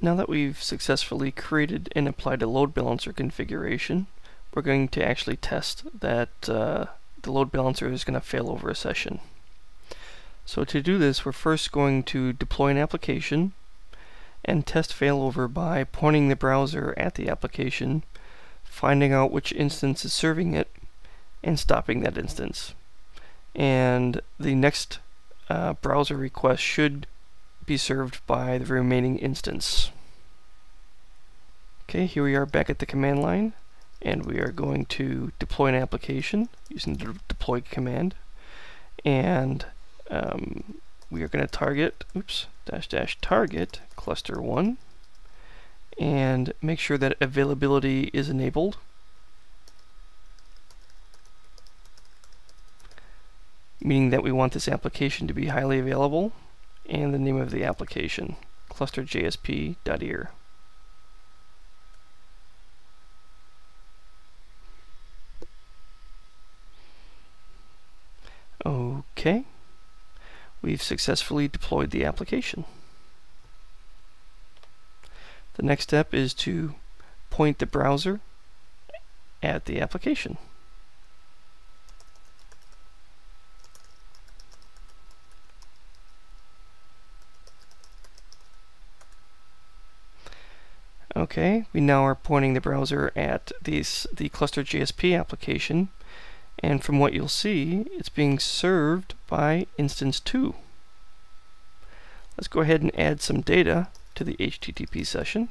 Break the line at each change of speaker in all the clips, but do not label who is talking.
Now that we've successfully created and applied a load balancer configuration, we're going to actually test that the load balancer is going to fail over a session. So to do this, we're first going to deploy an application and test failover by pointing the browser at the application, finding out which instance is serving it, and stopping that instance. And the next browser request should be served by the remaining instance. Okay, here we are back at the command line, and we are going to deploy an application using the deploy command, and we are going to target target cluster 1 and make sure that availability is enabled. Meaning that we want this application to be highly available, and the name of the application, cluster.jsp.ear. Okay, we've successfully deployed the application. The next step is to point the browser at the application. Okay, we now are pointing the browser at the cluster.jsp application, and from what you'll see, it's being served by instance 2. Let's go ahead and add some data to the HTTP session.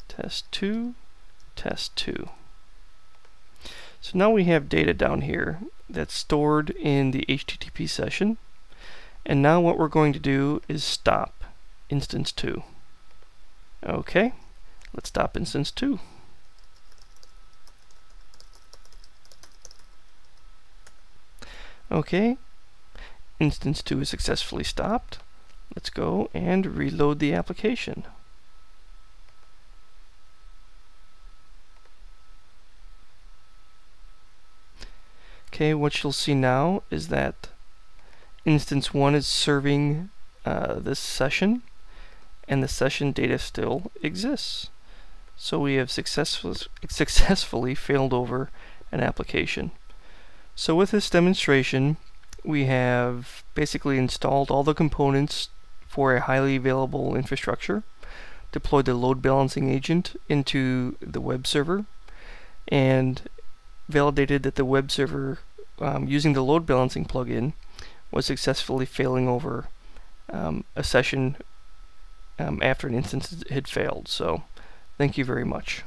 Test 2, test 2. So now we have data down here that's stored in the HTTP session, and now what we're going to do is stop instance 2. Okay, let's stop instance 2. Okay, instance 2 is successfully stopped. Let's go and reload the application. Okay, what you'll see now is that instance 1 is serving this session, and the session data still exists. So we have successfully failed over an application. So with this demonstration, we have basically installed all the components for a highly available infrastructure, deployed the load balancing agent into the web server, and validated that the web server, using the load balancing plugin, was successfully failing over a session after an instance had failed. So thank you very much.